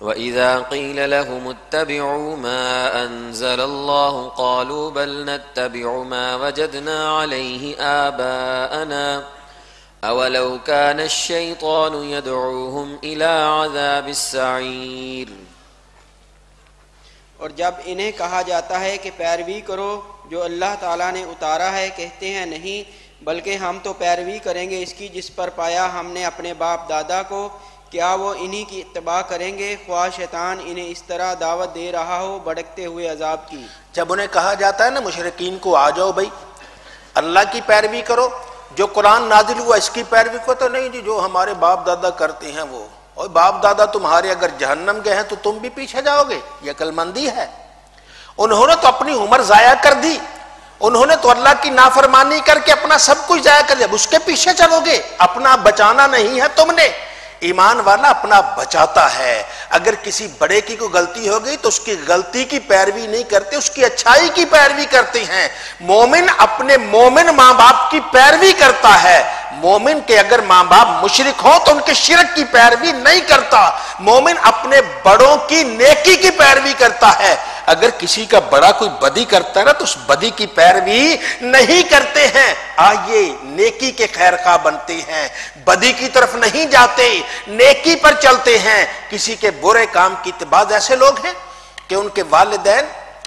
وَإِذَا قِيلَ لَهُمُ اتَّبِعُوا مَا أَنزَلَ اللَّهُ قَالُوا بَلْ نَتَّبِعُ مَا وَجَدْنَا عَلَيْهِ آبَاءَنَا أَوَلَوْ كَانَ الشَّيْطَانُ يَدْعُوهُمْ إِلَى عَذَابِ السَّعِيرِ۔ اور جب انہیں کہا جاتا ہے کہ پیروی کرو جو اللہ تعالیٰ نے اتارا ہے، کہتے ہیں نہیں، بلکہ ہم تو پیروی کریں گے اس کی جس پر پایا ہم نے اپنے باپ دادا کو۔ کیا وہ انہی کی اتباع کریں گے خواہ شیطان انہیں اس طرح دعوت دے رہا ہو بھڑکتے ہوئے عذاب کی۔ جب انہیں کہا جاتا ہے نا مشرکین کو، آ جاؤ بھائی اللہ کی پیروی کرو، جو قرآن نازل ہوا اس کی پیروی کرو، تو نہیں جی جو ہمارے باپ دادا کرتے ہیں وہ، اور باپ دادا تمہارے اگر جہنم گئے ہیں تو تم بھی پیچھے جاؤ گے، یہ عقل مندی ہے۔ انہوں نے تو اپنی عمر ضائع کر دی، انہوں نے تو اللہ کی نافرمانی کر کے اپنا سب کچھ ضائع کر دیا، اس کے پیچھے چلو گے؟ اپنا بچانا نہیں ہے تم نے۔ ایمان والا اپنا بچاتا ہے، اگر کسی بڑے کی کوئی غلطی ہو گئی تو اس کی غلطی کی پیروی نہیں کرتے، اس کی اچھائی کی پیروی کرتے ہیں۔ مومن اپنے مومن ماں باپ کی پیروی کرتا ہے، مومن کے اگر ماں باپ مشرک ہوں تو ان کے شرک کی پیروی نہیں کرتا۔ مومن اپنے بڑوں کی نیکی کی پیروی کرتا ہے، اگر کسی کا بڑا کوئی بدی کرتا ہے نا تو اس بدی کی پیروی نہیں کرتے ہیں۔ آئیے نیکی کے خیر خواہ بنتے ہیں، بدی کی طرف نہیں جاتے، نیکی پر چلتے ہیں۔ کسی کے برے کام کی بعض ایسے لوگ ہیں کہ ان کے والدین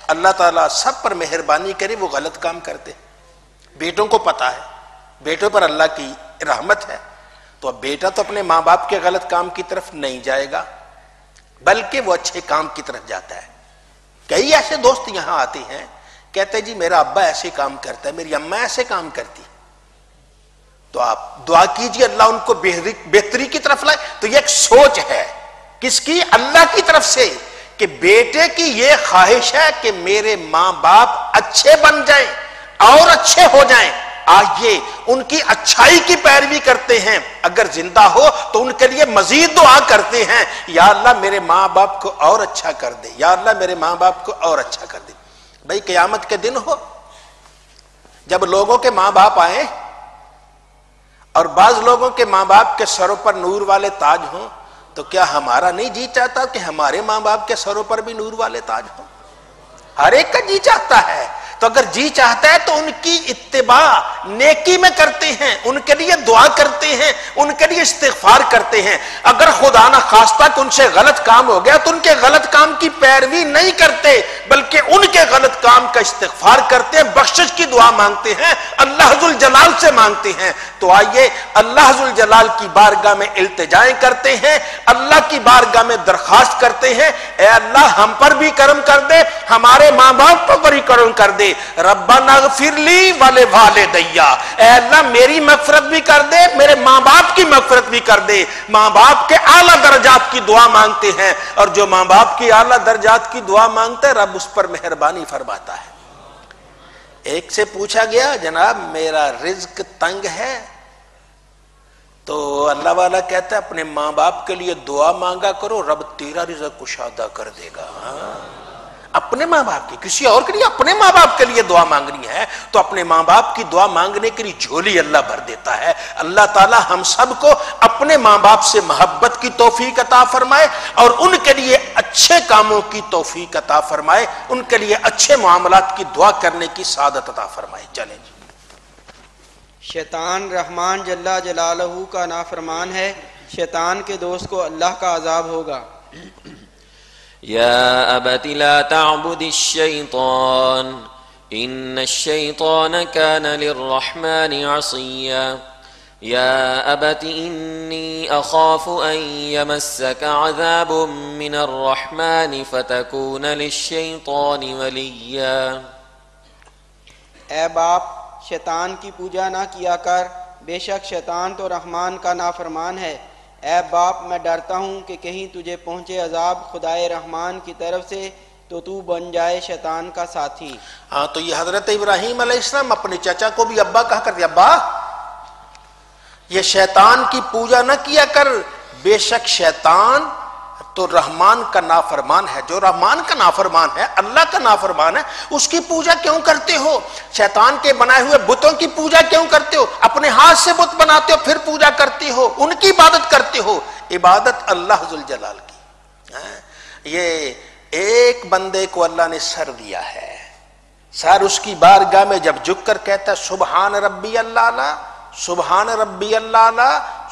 اللہ تعالیٰ سب پر مہربانی کرے وہ غلط کام کرتے ہیں، بیٹوں کو پتا ہے بیٹوں پر اللہ کی رحمت ہے، تو اب بیٹا تو اپنے ماں باپ کے غلط کام کی طرف نہیں جائے گا بلکہ وہ اچھے کام کی طرف جاتا ہے۔ کئی ایسے دوست یہاں آتے ہیں کہتے ہیں جی میرا ابا ایسے کام کرتا ہے، میری اماں ایسے کام کرتی، تو آپ دعا کیجئے اللہ ان کو بہتری کی طرف لائے۔ تو یہ ایک سوچ ہے کس کی؟ اللہ کی طرف سے، کہ بیٹے کی یہ خواہش ہے کہ میرے ماں باپ اچھے بن جائیں اور اچھے ہو جائیں۔ آئیے ان کی اچھائی کی پیروی کرتے ہیں، اگر زندہ ہو تو ان کے لیے مزید دعا کرتے ہیں، یا اللہ میرے ماں باپ کو اور اچھا کر دے، یا اللہ میرے ماں باپ کو اور اچھا کر دے۔ بھائی قیامت کے دن ہو جب لوگوں کے ماں باپ آئیں اور بعض لوگوں کے ماں باپ کے سروں پر نور والے تاج ہوں، تو کیا ہمارا نہیں جی چاہتا کہ ہمارے ماں باپ کے سروں پر بھی نور والے تاج ہوں؟ ہر ایک کا جی چاہتا ہے۔ تو اگر جی چاہتا ہے تو ان کی اتباع نیکی میں کرتے ہیں، ان کے لیے دعا کرتے ہیں، ان کے لیے استغفار کرتے ہیں۔ اگر خدا نہ خواستہ کہ ان سے غلط کام ہو گیا تو ان کے غلط کام کی پیروی نہیں کرتے بلکہ ان کے غلط کام کا استغفار کرتے ہیں، بخشش کی دعا مانگتے ہیں، اللہ ذوالجلال سے مانگتے ہیں۔ تو آئیے اللہ ذوالجلال کی بارگاہ میں التجائیں کرتے ہیں، اللہ کی بارگاہ میں درخواست کرتے ہیں، اے اللہ ہم پر بھی کرم کر دے، ہمارے ماں باپ پر بھی کرم کر دے۔ ربنا اغفر لی ولوالدیا، اے اللہ میری مغفرت بھی کر دے، میرے ماں باپ کی مغفرت بھی کر دے۔ ماں باپ کے اعلیٰ درجات کی دعا مانگتے ہیں، اور جو ماں باپ کی اعلیٰ درجات کی دعا مانگتا ہے رب اس پر مہربانی فرماتا ہے۔ ایک سے پوچھا گیا جناب میرا رزق تنگ ہے، تو اللہ والا کہتا ہے اپنے ماں باپ کے لیے دعا مانگا کرو، رب تیرا رزق کشادہ کر دے گا۔ اپنے ماں باپ کی، کسی اور کے لیے، اپنے ماں باپ کے لیے دعا مانگنی ہے تو اپنے ماں باپ کی دعا مانگنے کے لیے جھولی اللہ بھر دیتا ہے۔ اللہ تعالی ہم سب کو اپنے ماں باپ سے محبت کی توفیق عطا فرمائے اور ان کے لیے اچھے کاموں کی توفیق عطا فرمائے، ان کے لیے اچھے معاملات کی دعا کرنے کی سعادت عطا فرمائے۔ چلیں جی۔ شیطان رحمان جل جلالہ کا نافرمان ہے، شیطان کے دوست کو اللہ کا عذاب ہوگا۔ يا أبت لا تعبد الشيطان إن الشيطان كان للرحمن عصيا يا أبت إني أخاف أن يمسك عذاب من الرحمن فتكون للشيطان وليا۔ اے باپ شیطان کی پوجا نہ کیا کر، بے شک شیطان تو رحمان کا نافرمان ہے۔ اے باپ میں ڈرتا ہوں کہ کہیں تجھے پہنچے عذاب خدائے رحمان کی طرف سے تو تو بن جائے شیطان کا ساتھی۔ ہاں تو یہ حضرت ابراہیم علیہ السلام اپنے چچا کو بھی ابا کہا کرتے، ابا یہ شیطان کی پوجا نہ کیا کر، بے شک شیطان تو رحمان کا نافرمان ہے. جو رحمان کا نافرمان ہے، اللہ کا نافرمان ہے، اس کی پوجا کیوں کرتے ہو؟ شیطان کے بنائے ہوئے بتوں کی پوجا کیوں کرتے ہو؟ اپنے ہاتھ سے بت بناتے ہو پھر پوجا کرتے ہو، ان کی عبادت کرتے ہو. عبادت اللہ ذوالجلال کی. یہ ایک بندے کو اللہ نے سر دیا ہے، سر اس کی بارگاہ میں جب جھک کر کہتا ہے سبحان ربی اللہ، سبحان ربی اللہ،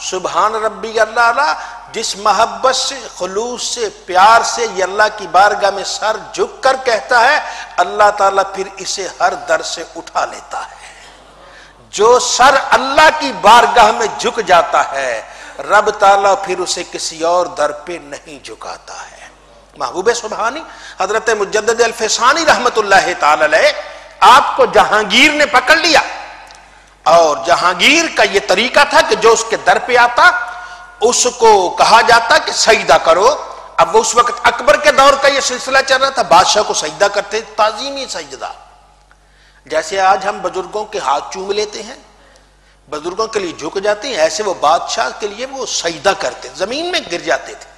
سبحان ربی اللہ، جس محبت سے، خلوص سے، پیار سے یہ اللہ کی بارگاہ میں سر جھک کر کہتا ہے، اللہ تعالیٰ پھر اسے ہر در سے اٹھا لیتا ہے. جو سر اللہ کی بارگاہ میں جھک جاتا ہے، رب تعالیٰ پھر اسے کسی اور در پہ نہیں جھکاتا ہے. محبوب سبحانی حضرت مجدد الفسانی رحمت اللہ تعالی علیہ، آپ کو جہانگیر نے پکڑ لیا، اور جہانگیر کا یہ طریقہ تھا کہ جو اس کے در پہ آتا اس کو کہا جاتا کہ سجدہ کرو. اب وہ اس وقت اکبر کے دور کا یہ سلسلہ چل رہا تھا، بادشاہ کو سجدہ کرتے، تعظیمی سجدہ. جیسے آج ہم بزرگوں کے ہاتھ چوم لیتے ہیں، بزرگوں کے لیے جھک جاتے ہیں، ایسے وہ بادشاہ کے لیے وہ سجدہ کرتے، زمین میں گر جاتے تھے.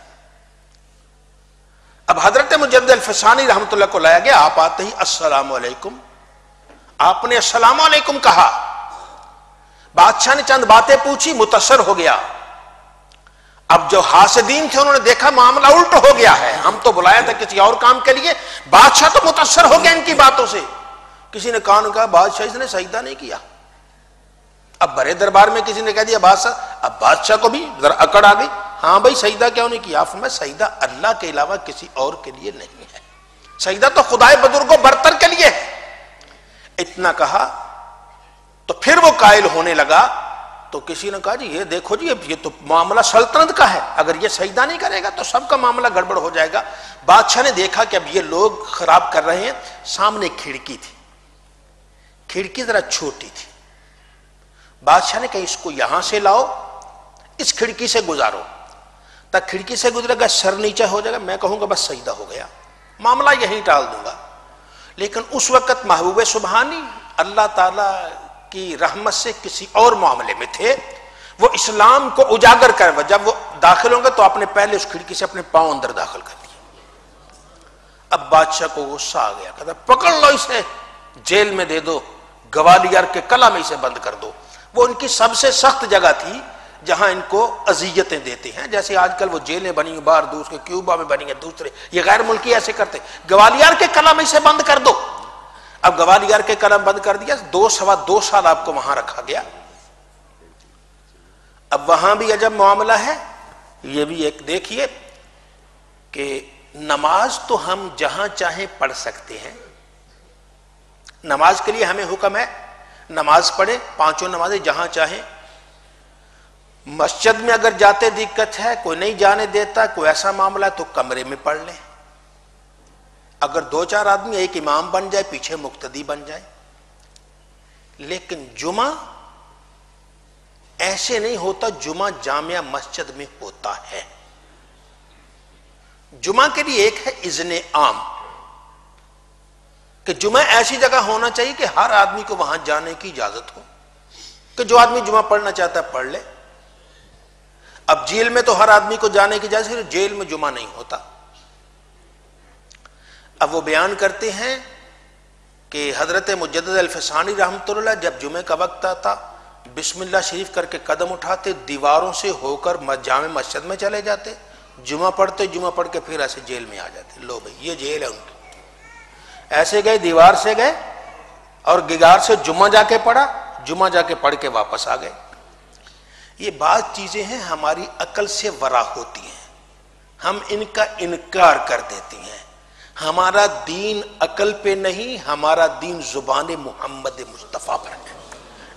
اب حضرت مجدد الفسانی رحمت اللہ کو لایا گیا، آپ آتے ہی السلام علیکم، آپ نے السلام علیکم کہا. بادشاہ نے چند باتیں پوچھی، متاثر ہو گیا. اب جو حاسدین تھے انہوں نے دیکھا معاملہ الٹ ہو گیا ہے، ہم تو بلایا تھا کسی اور کام کے لیے، بادشاہ تو متاثر ہو گیا ان کی باتوں سے. کسی نے کہا بادشاہ اس نے سجدہ نہیں کیا. اب بڑے دربار میں کسی نے کہہ دیا بادشاہ، اب بادشاہ کو بھی ذرا اکڑ آ گئی، ہاں بھائی سجدہ کیوں نہیں کیا؟ آپ میں سجدہ اللہ کے علاوہ کسی اور کے لیے نہیں ہے، سجدہ تو خدائے بزرگوں برتر کے لیے ہے. اتنا کہا تو پھر وہ قائل ہونے لگا. تو کسی نے کہا جی یہ دیکھو جی یہ تو معاملہ سلطنت کا ہے، اگر یہ سجدہ نہیں کرے گا تو سب کا معاملہ گڑبڑ ہو جائے گا. بادشاہ نے دیکھا کہ اب یہ لوگ خراب کر رہے ہیں. سامنے کھڑکی تھی، کھڑکی ذرا چھوٹی تھی. بادشاہ نے کہا اس کو یہاں سے لاؤ، اس کھڑکی سے گزارو. تک کھڑکی سے گزرے گا سر نیچے ہو جائے گا، میں کہوں گا بس سجدہ ہو گیا، معاملہ یہیں ٹال دوں گا. لیکن اس وقت محبوب سبحانی اللہ تعالی کی رحمت سے کسی اور معاملے میں تھے. وہ اسلام کو اجاگر کر، جب وہ داخل ہوں گے تو اپنے پہلے اس کھڑکی سے اپنے پاؤں اندر داخل کر دیے. اب بادشاہ کو غصہ آ گیا، کہتا پکڑ لو اسے، جیل میں دے دو، گوالیار کے قلعہ میں اسے بند کر دو. وہ ان کی سب سے سخت جگہ تھی جہاں ان کو اذیتیں دیتے ہیں. جیسے آج کل وہ جیلیں بنی ہیں باہر، دوسرے کیوبا میں بنی ہیں، دوسرے یہ غیر ملکی ایسے کرتے، گوالیار کے قلعہ میں اسے بند کر دو. اب گوالیار کے قلعہ بند کر دیا، 2 سال آپ کو وہاں رکھا گیا. اب وہاں بھی عجب معاملہ ہے. یہ بھی ایک دیکھیے کہ نماز تو ہم جہاں چاہیں پڑھ سکتے ہیں، نماز کے لیے ہمیں حکم ہے نماز پڑھیں، 5 نمازیں جہاں چاہیں. مسجد میں اگر جاتے دقت ہے، کوئی نہیں جانے دیتا، کوئی ایسا معاملہ ہے تو کمرے میں پڑھ لیں. اگر 2-4 آدمی ایک امام بن جائے، پیچھے مقتدی بن جائے. لیکن جمعہ ایسے نہیں ہوتا، جمعہ جامعہ مسجد میں ہوتا ہے. جمعہ کے لیے ایک ہے اذن عام، کہ جمعہ ایسی جگہ ہونا چاہیے کہ ہر آدمی کو وہاں جانے کی اجازت ہو، کہ جو آدمی جمعہ پڑھنا چاہتا ہے پڑھ لے. اب جیل میں تو ہر آدمی کو جانے کی اجازت ہے، جیل میں جمعہ نہیں ہوتا. اب وہ بیان کرتے ہیں کہ حضرت مجدد الفسانی رحمۃ اللہ جب جمعے کا وقت آتا، بسم اللہ شریف کر کے قدم اٹھاتے، دیواروں سے ہو کر جامع مسجد میں چلے جاتے، جمعہ پڑھتے، جمعہ پڑھ کے پھر ایسے جیل میں آ جاتے. لو بھائی یہ جیل ہے ان کی. ایسے گئے، دیوار سے گئے اور گگار سے جمعہ جا کے پڑھا، جمعہ جا کے پڑھ کے واپس آ گئے. یہ بعض چیزیں ہیں ہماری عقل سے ورا ہوتی ہیں، ہم ان کا انکار کر دیتے ہیں. ہمارا دین عقل پہ نہیں، ہمارا دین زبان محمد مصطفیٰ پر ہے،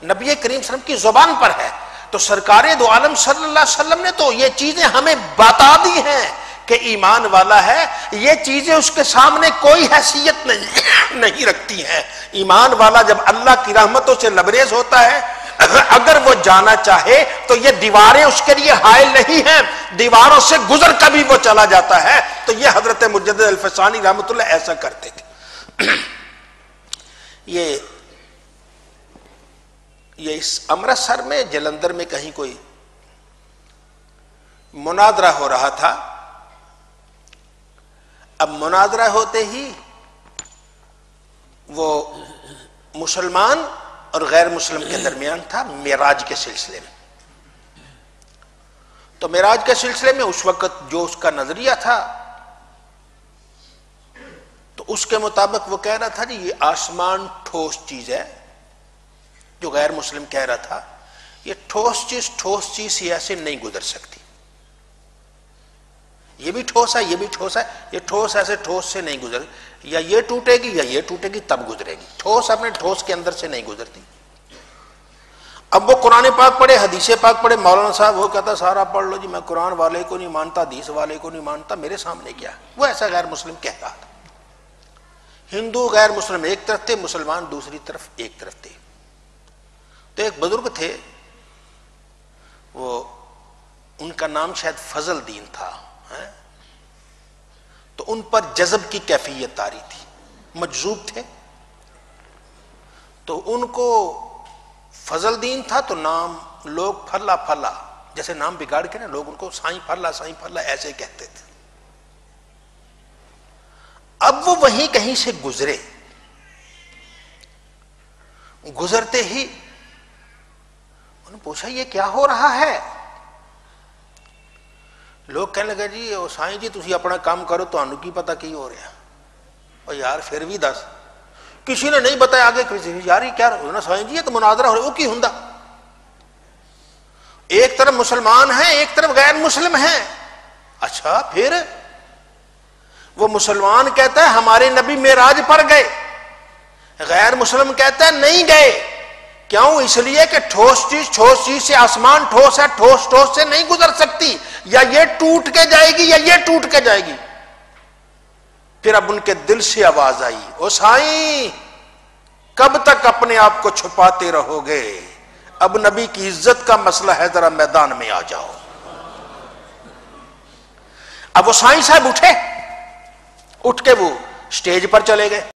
نبی کریم صلی اللہ علیہ وسلم کی زبان پر ہے. تو سرکار دو عالم صلی اللہ علیہ وسلم نے تو یہ چیزیں ہمیں بتا دی ہیں کہ ایمان والا ہے، یہ چیزیں اس کے سامنے کوئی حیثیت نہیں رکھتی ہیں. ایمان والا جب اللہ کی رحمتوں سے لبریز ہوتا ہے، اگر وہ جانا چاہے تو یہ دیواریں اس کے لیے حائل نہیں ہیں، دیواروں سے گزر کبھی وہ چلا جاتا ہے. تو یہ حضرت مجدد الفسانی رحمۃ اللہ ایسا کرتے تھے. یہ اس امرتسر میں، جلندھر میں کہیں کوئی مناظرہ ہو رہا تھا اب مناظرہ ہوتے ہی وہ مسلمان اور غیر مسلم کے درمیان تھا معراج کے سلسلے میں. تو معراج کے سلسلے میں اس وقت جو اس کا نظریہ تھا تو اس کے مطابق وہ کہہ رہا تھا جی یہ آسمان ٹھوس چیز ہے. جو غیر مسلم کہہ رہا تھا یہ ٹھوس چیز سے ایسے نہیں گزر سکتی. یہ بھی ٹھوس ہے یہ بھی ٹھوس ہے, یہ ٹھوس ایسے ٹھوس سے نہیں گزر, یا یہ ٹوٹے گی یا یہ ٹوٹے گی تب گزرے گی. ٹھوس اپنے ٹھوس کے اندر سے نہیں گزرتی. اب وہ قرآن پاک پڑھے, حدیث پاک پڑھے, مولانا صاحب وہ کہتا سارا پڑھ لو جی, میں قرآن والے کو نہیں مانتا, حدیث والے کو نہیں مانتا, میرے سامنے کیا. وہ ایسا غیر مسلم کہہ رہا تھا. ہندو غیر مسلم ایک طرف تھے, مسلمان دوسری طرف ایک طرف تھے. تو ایک بزرگ تھے, وہ ان کا نام شاید فضل دین تھا, تو ان پر جذب کی کیفیت آ رہی تھی, مجذوب تھے. تو ان کو فضل دین تھا تو نام لوگ پھلا پھلا, جیسے نام بگاڑ کے نا لوگ ان کو سائیں پھلا ایسے کہتے تھے. اب وہ وہیں کہیں سے گزرتے ہی انہوں نے پوچھا یہ کیا ہو رہا ہے. لوگ کہنے لگے جی او سائیں جی تسی اپنا کام کرو, تانوں کی پتہ کی ہو رہا. اور یار پھر بھی دس, کسی نے نہیں بتایا آگے, یار یہ کیا رہا سائیں جی, یہ تو مناظرہ ہو رہا, وہ کی ہوندا. ایک طرف مسلمان ہیں ایک طرف غیر مسلم ہیں. اچھا پھر وہ مسلمان کہتا ہے ہمارے نبی معراج پر گئے, غیر مسلم کہتا ہے نہیں گئے. کیوں؟ اس لیے کہ ٹھوس چیز سے, آسمان ٹھوس ہے, ٹھوس سے نہیں گزر سکتی, یا یہ ٹوٹ کے جائے گی یا یہ ٹوٹ کے جائے گی. پھر اب ان کے دل سے آواز آئی, او سائیں کب تک اپنے آپ کو چھپاتے رہو گے, اب نبی کی عزت کا مسئلہ ہے, ذرا میدان میں آ جاؤ. اب وہ سائیں صاحب اٹھ کے وہ اسٹیج پر چلے گئے.